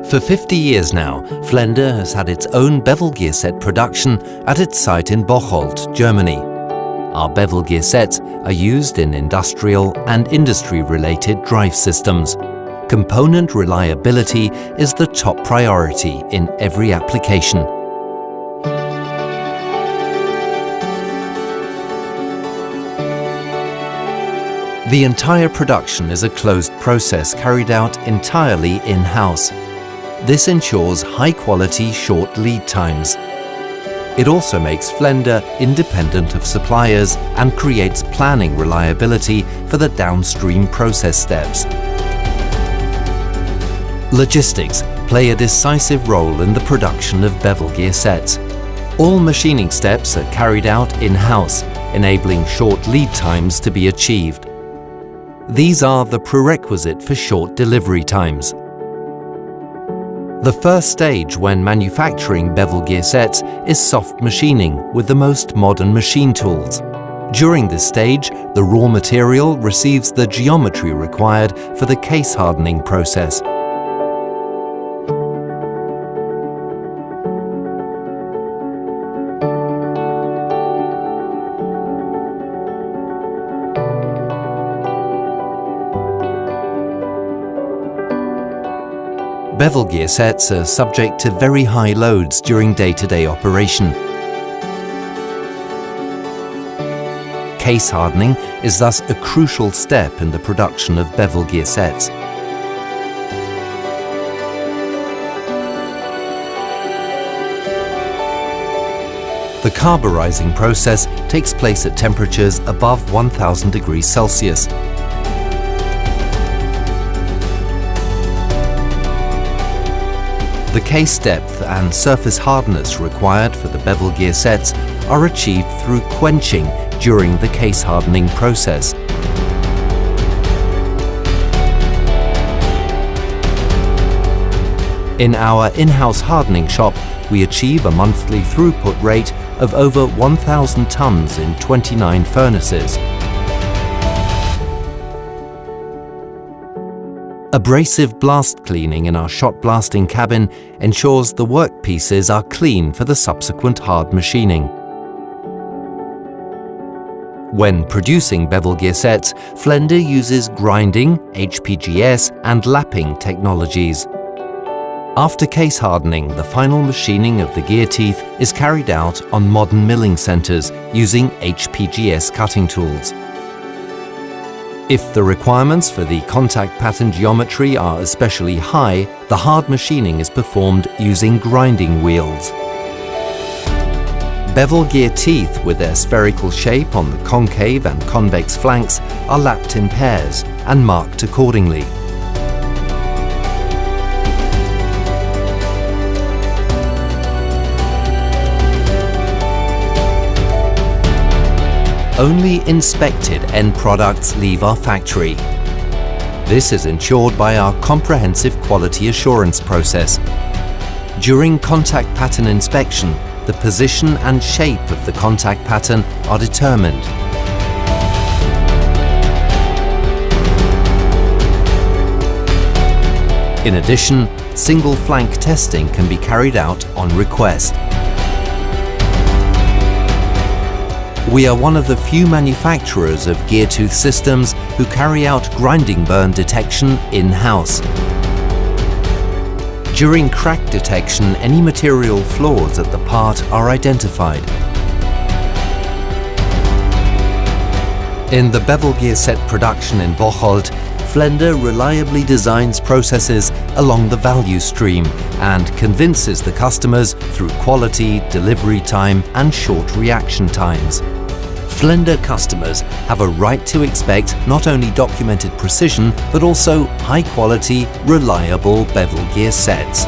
For 50 years now, Flender has had its own bevel gear set production at its site in Bocholt, Germany. Our bevel gear sets are used in industrial and industry-related drive systems. Component reliability is the top priority in every application. The entire production is a closed process carried out entirely in-house. This ensures high-quality, short lead times. It also makes Flender independent of suppliers and creates planning reliability for the downstream process steps. Logistics play a decisive role in the production of bevel gear sets. All machining steps are carried out in-house, enabling short lead times to be achieved. These are the prerequisite for short delivery times. The first stage when manufacturing bevel gear sets is soft machining with the most modern machine tools. During this stage, the raw material receives the geometry required for the case hardening process. Bevel gear sets are subject to very high loads during day-to-day operation. Case hardening is thus a crucial step in the production of bevel gear sets. The carburizing process takes place at temperatures above 1000 degrees Celsius. The case depth and surface hardness required for the bevel gear sets are achieved through quenching during the case hardening process. In our in-house hardening shop, we achieve a monthly throughput rate of over 1,000 tons in 29 furnaces. Abrasive blast cleaning in our shot blasting cabin ensures the workpieces are clean for the subsequent hard machining. When producing bevel gear sets, Flender uses grinding, HPGS and lapping technologies. After case hardening, the final machining of the gear teeth is carried out on modern milling centers using HPGS cutting tools. If the requirements for the contact pattern geometry are especially high, the hard machining is performed using grinding wheels. Bevel gear teeth with their spherical shape on the concave and convex flanks are lapped in pairs and marked accordingly. Only inspected end products leave our factory. This is ensured by our comprehensive quality assurance process. During contact pattern inspection, the position and shape of the contact pattern are determined. In addition, single flank testing can be carried out on request. We are one of the few manufacturers of gear tooth systems who carry out grinding burn detection in-house. During crack detection, any material flaws at the part are identified. In the bevel gear set production in Bocholt, Flender reliably designs processes along the value stream and convinces the customers through quality, delivery time and short reaction times. Flender customers have a right to expect not only documented precision but also high-quality, reliable bevel gear sets.